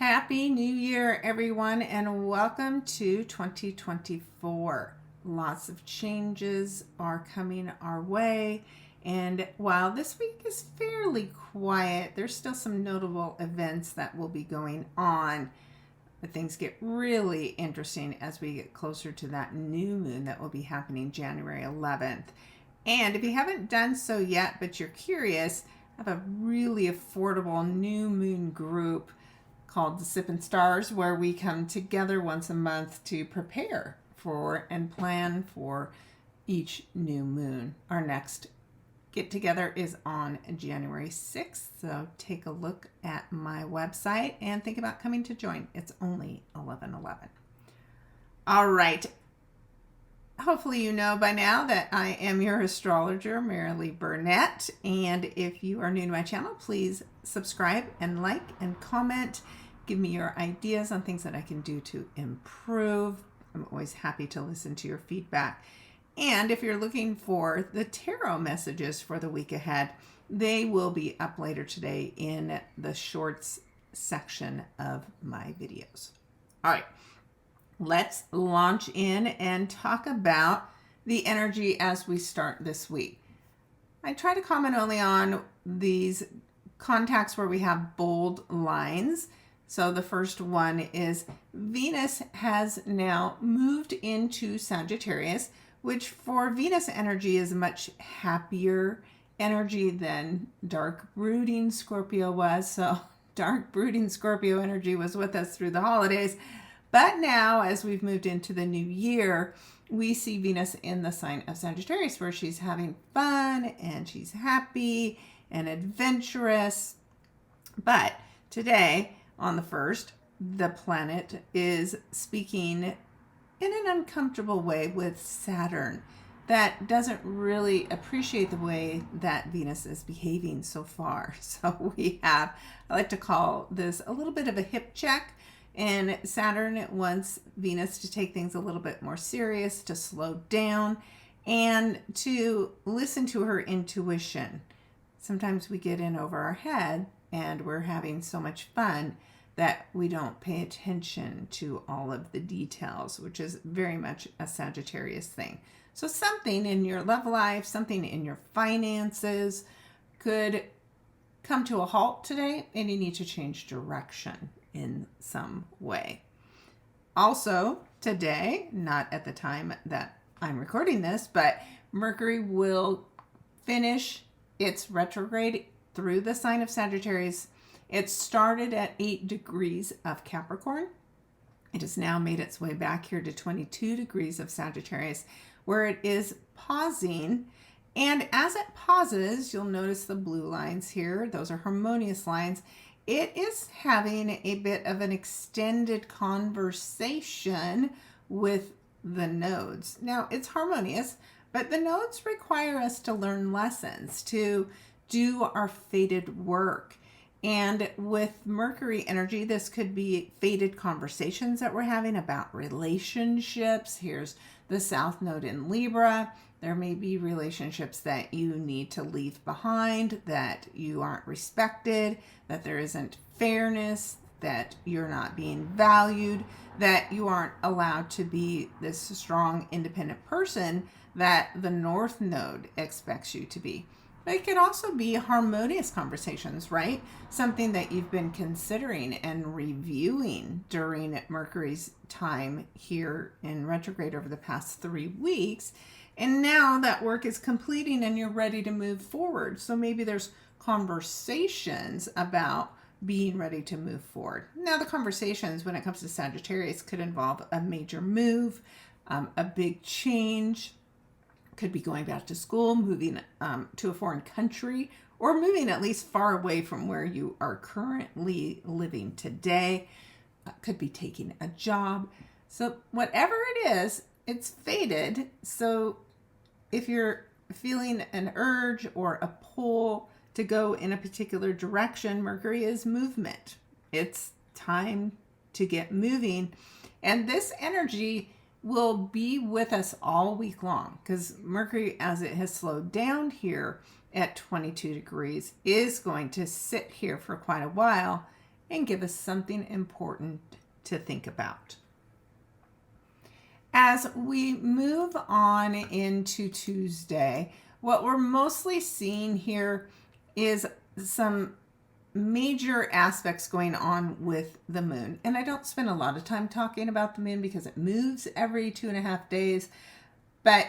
Happy New Year, everyone, and welcome to 2024. Lots of changes are coming our way, and while this week is fairly quiet, there's still some notable events that will be going on. But things get really interesting as we get closer to that new moon that will be happening January 11th. And if you haven't done so yet, but you're curious, I have a really affordable new moon group called the Sippin' Stars, where we come together once a month to prepare for and plan for each new moon. Our next get together is on January 6th, so take a look at my website and think about coming to join. It's only $11.11. All right. Hopefully you know by now that I am your astrologer, Marilee Burnett, and if you are new to my channel, please subscribe and like and comment. Give me your ideas on things that I can do to improve. I'm always happy to listen to your feedback. And if you're looking for the tarot messages for the week ahead, they will be up later today in the shorts section of my videos. All right, let's launch in and talk about the energy as we start this week. I try to comment only on these contacts where we have bold lines. So the first one is Venus has now moved into Sagittarius, which for Venus energy is a much happier energy than dark brooding Scorpio was. So dark brooding Scorpio energy was with us through the holidays. But now, as we've moved into the new year, we see Venus in the sign of Sagittarius, where she's having fun and she's happy and adventurous. But today, on the 1st, the planet is speaking in an uncomfortable way with Saturn that doesn't really appreciate the way that Venus is behaving so far. So we have, I like to call this a little bit of a hip check, and Saturn wants Venus to take things a little bit more serious, to slow down, and to listen to her intuition. Sometimes we get in over our head and we're having so much fun that we don't pay attention to all of the details, which is very much a Sagittarius thing. So something in your love life, something in your finances could come to a halt today, and you need to change direction in some way. Also, today, not at the time that I'm recording this, but Mercury will finish its retrograde through the sign of Sagittarius. It started at 8 degrees of Capricorn. It has now made its way back here to 22 degrees of Sagittarius, where it is pausing. And as it pauses, you'll notice the blue lines here. Those are harmonious lines. It is having a bit of an extended conversation with the nodes. Now, it's harmonious, but the nodes require us to learn lessons, to do our fated work. And with Mercury energy, this could be fated conversations that we're having about relationships. Here's the South Node in Libra. There may be relationships that you need to leave behind, that you aren't respected, that there isn't fairness, that you're not being valued, that you aren't allowed to be this strong, independent person that the North Node expects you to be. But it could also be harmonious conversations, right? Something that you've been considering and reviewing during Mercury's time here in retrograde over the past 3 weeks. And now that work is completing and you're ready to move forward. So maybe there's conversations about being ready to move forward. Now, the conversations when it comes to Sagittarius could involve a major move, a big change. Could be going back to school, moving to a foreign country, or moving at least far away from where you are currently living today. Could be taking a job. So whatever it is, it's fated. So if you're feeling an urge or a pull to go in a particular direction, Mercury is movement. It's time to get moving. And this energy will be with us all week long, because Mercury, as it has slowed down here at 22 degrees, is going to sit here for quite a while and give us something important to think about. As we move on into Tuesday, what we're mostly seeing here is some major aspects going on with the moon. And I don't spend a lot of time talking about the moon because it moves every 2.5 days. But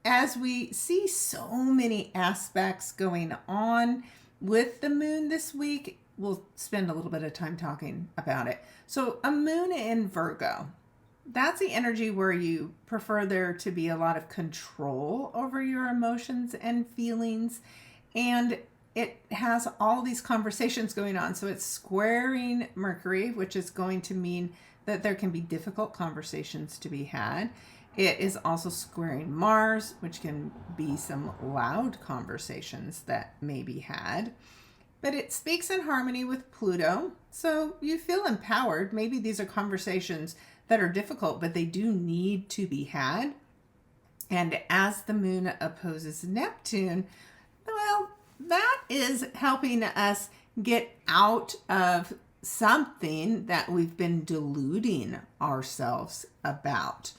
as we see so many aspects going on with the moon this week, we'll spend a little bit of time talking about it. So a moon in Virgo, that's the energy where you prefer there to be a lot of control over your emotions and feelings. And it has all these conversations going on. So it's squaring Mercury, which is going to mean that there can be difficult conversations to be had. It is also squaring Mars, which can be some loud conversations that may be had. But it speaks in harmony with Pluto. So you feel empowered. Maybe these are conversations that are difficult, but they do need to be had. And as the moon opposes Neptune, well, that is helping us get out of something that we've been deluding ourselves about.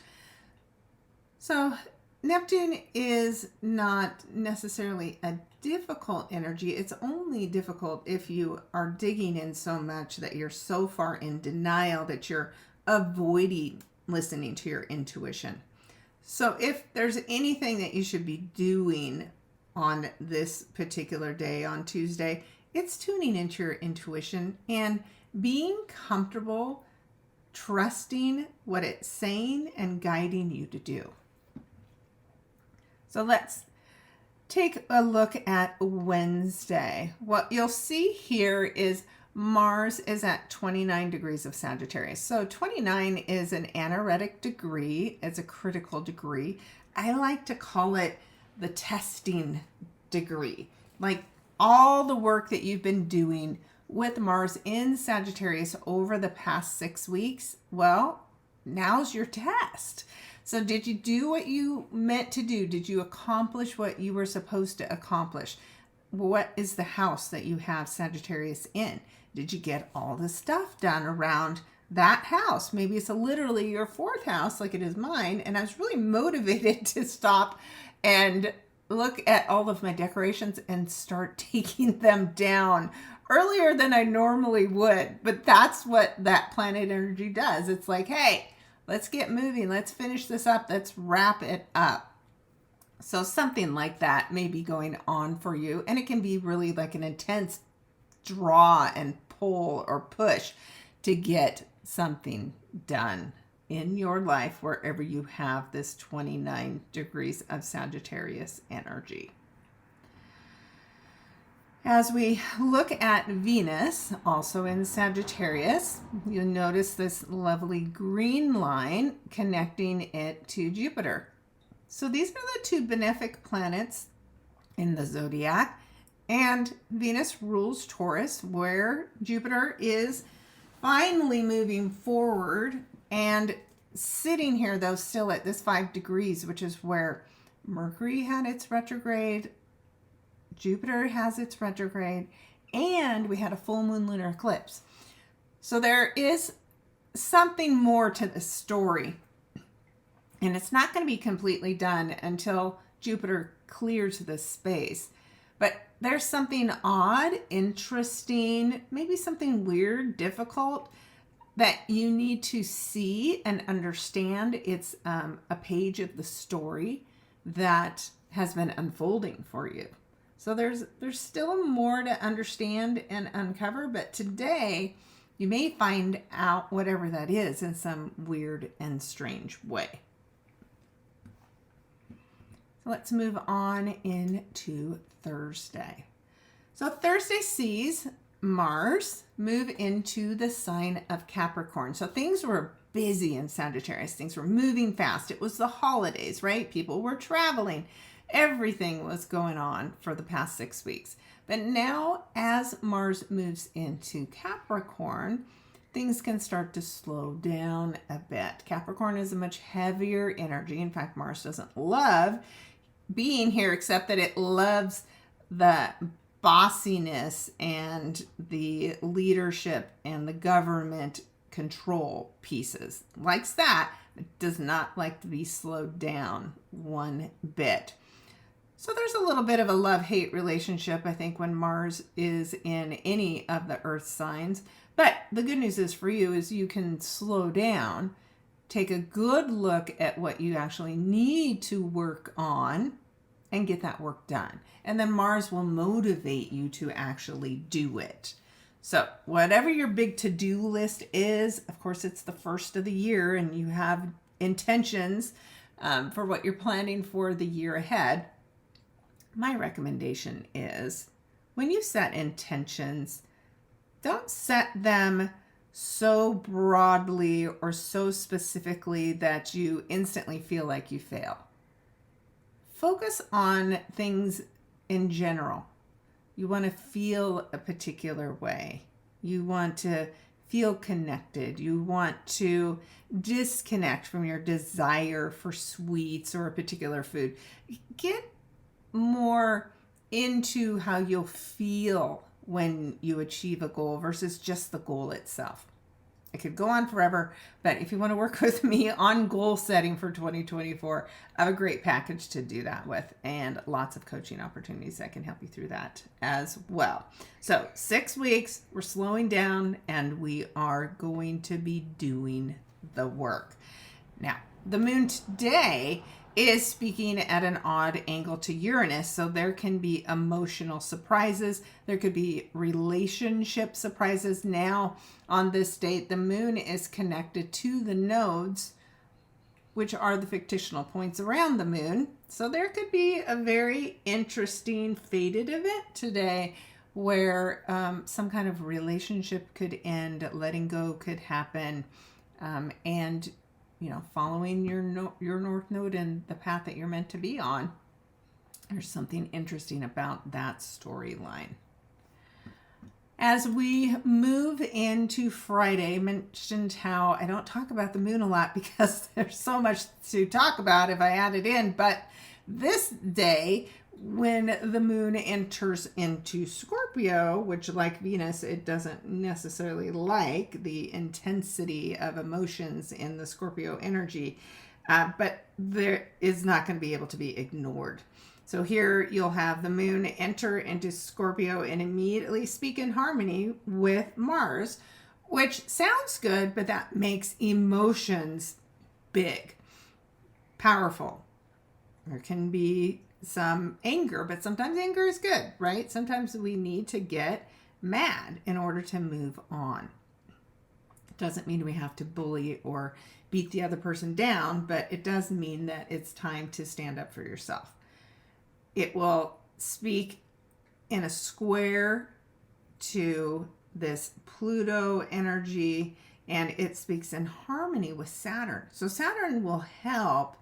So Neptune is not necessarily a difficult energy. It's only difficult if you are digging in so much that you're so far in denial that you're avoiding listening to your intuition. So if there's anything that you should be doing on this particular day, on Tuesday, it's tuning into your intuition and being comfortable trusting what it's saying and guiding you to do. So let's take a look at Wednesday. What you'll see here is Mars is at 29 degrees of Sagittarius. So 29 is an anaretic degree. It's a critical degree. I like to call it the testing degree. Like all the work that you've been doing with Mars in Sagittarius over the past 6 weeks, well, now's your test. So did you do what you meant to do? Did you accomplish what you were supposed to accomplish? What is the house that you have Sagittarius in? Did you get all the stuff done around that house? Maybe it's literally your 4th house like it is mine. And I was really motivated to stop and look at all of my decorations and start taking them down earlier than I normally would. But that's what that planet energy does. It's like, hey, let's get moving. Let's finish this up. Let's wrap it up. So something like that may be going on for you. And it can be really like an intense draw and pull or push to get something done in your life wherever you have this 29 degrees of Sagittarius energy. As we look at Venus, also in Sagittarius, you'll notice this lovely green line connecting it to Jupiter. So these are the 2 benefic planets in the zodiac, and Venus rules Taurus, where Jupiter is finally moving forward and sitting here, though, still at this 5 degrees, which is where Mercury had its retrograde, Jupiter has its retrograde, and we had a full moon lunar eclipse. So there is something more to the story. And it's not going to be completely done until Jupiter clears the space. But there's something odd, interesting, maybe something weird, difficult that you need to see and understand. It's a page of the story that has been unfolding for you. So there's still more to understand and uncover, but today you may find out whatever that is in some weird and strange way. So let's move on into Thursday. So Thursday sees Mars move into the sign of Capricorn. So things were busy in Sagittarius. Things were moving fast. It was the holidays, right? People were traveling. Everything was going on for the past 6 weeks. But now as Mars moves into Capricorn, things can start to slow down a bit. Capricorn is a much heavier energy. In fact, Mars doesn't love being here, except that it loves the bossiness and the leadership and the government control pieces. Likes that, but does not like to be slowed down one bit. So there's a little bit of a love-hate relationship, I think, when Mars is in any of the Earth signs. But the good news is for you is you can slow down, take a good look at what you actually need to work on, and get that work done. And then Mars will motivate you to actually do it. So whatever your big to-do list is, of course, it's the first of the year and you have intentions for what you're planning for the year ahead. My recommendation is when you set intentions, don't set them so broadly or so specifically that you instantly feel like you fail. Focus on things in general. You want to feel a particular way. You want to feel connected. You want to disconnect from your desire for sweets or a particular food. Get more into how you'll feel when you achieve a goal versus just the goal itself. I could go on forever, but if you want to work with me on goal setting for 2024, I have a great package to do that with and lots of coaching opportunities that can help you through that as well. So 6 weeks, we're slowing down and we are going to be doing the work. Now, the moon today is speaking at an odd angle to Uranus, so there can be emotional surprises. There could be relationship surprises. Now, on this date, the moon is connected to the nodes, which are the fictional points around the moon. So there could be a very interesting fated event today where some kind of relationship could end, letting go could happen, and following your north node and the path that you're meant to be on. There's something interesting about that storyline. As we move into Friday, I mentioned how I don't talk about the moon a lot because there's so much to talk about if I add it in, but this day, when the moon enters into Scorpio, which like Venus, it doesn't necessarily like the intensity of emotions in the Scorpio energy, but there is not going to be able to be ignored. So here you'll have the moon enter into Scorpio and immediately speak in harmony with Mars, which sounds good, but that makes emotions big, powerful. There can be some anger, but sometimes anger is good, right? Sometimes we need to get mad in order to move on. It doesn't mean we have to bully or beat the other person down, but it does mean that it's time to stand up for yourself. It will speak in a square to this Pluto energy, and it speaks in harmony with Saturn. So Saturn will help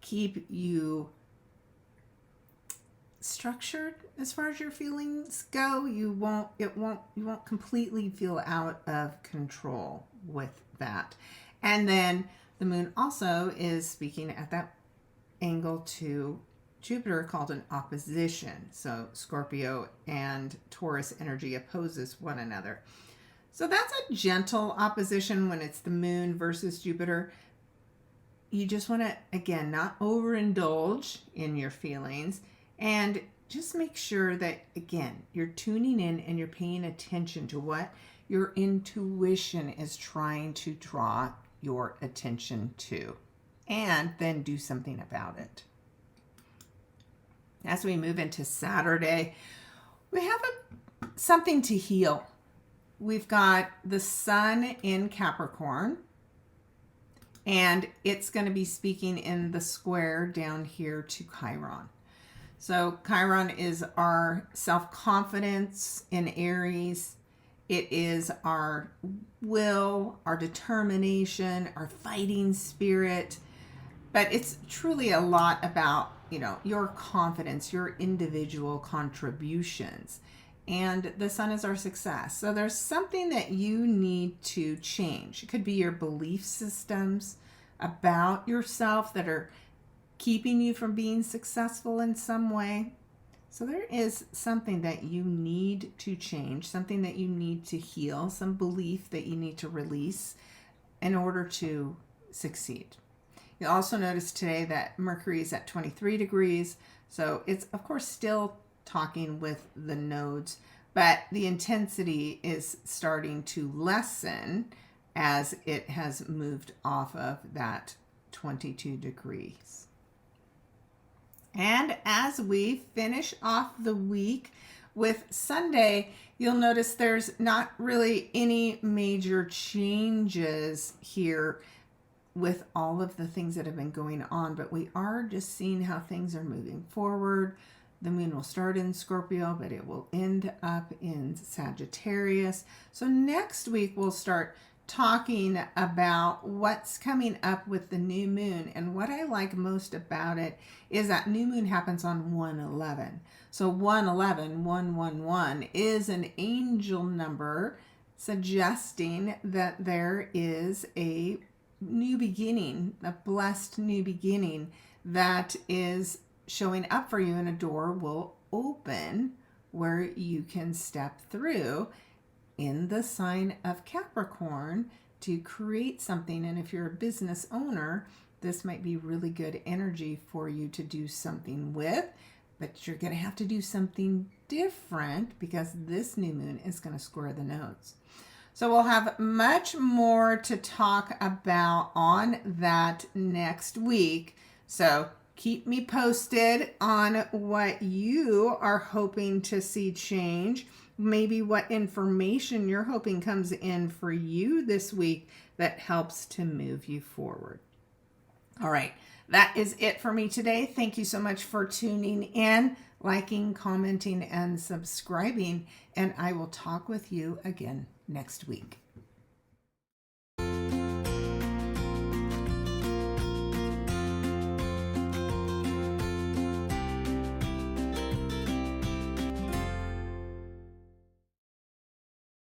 keep you structured as far as your feelings go. You won't completely feel out of control with that. And then the moon also is speaking at that angle to Jupiter, called an opposition. So Scorpio and Taurus energy opposes one another. So that's a gentle opposition when it's the moon versus Jupiter. You just want to, again, not overindulge in your feelings. And just make sure that, again, you're tuning in and you're paying attention to what your intuition is trying to draw your attention to, and then do something about it. As we move into Saturday, we have something to heal. We've got the sun in Capricorn, and it's going to be speaking in the square down here to Chiron. So Chiron is our self-confidence in Aries. It is our will, our determination, our fighting spirit. But it's truly a lot about, your confidence, your individual contributions. And the sun is our success. So there's something that you need to change. It could be your belief systems about yourself that are keeping you from being successful in some way. So there is something that you need to change, something that you need to heal, some belief that you need to release in order to succeed. You'll also notice today that Mercury is at 23 degrees. So it's, of course, still talking with the nodes, but the intensity is starting to lessen as it has moved off of that 22 degrees. And as we finish off the week with Sunday, you'll notice there's not really any major changes here with all of the things that have been going on, but we are just seeing how things are moving forward. The moon will start in Scorpio, but it will end up in Sagittarius. So next week we'll start talking about what's coming up with the new moon. And what I like most about it is that new moon happens on 1/11. So 1/11, 111 is an angel number suggesting that there is a new beginning, a blessed new beginning that is showing up for you, and a door will open where you can step through in the sign of Capricorn to create something. And if you're a business owner, this might be really good energy for you to do something with, but you're going to have to do something different because this new moon is going to square the nodes. So we'll have much more to talk about on that next week. So keep me posted on what you are hoping to see change. Maybe what information you're hoping comes in for you this week that helps to move you forward. All right, that is it for me today. Thank you so much for tuning in, liking, commenting, and subscribing. And I will talk with you again next week.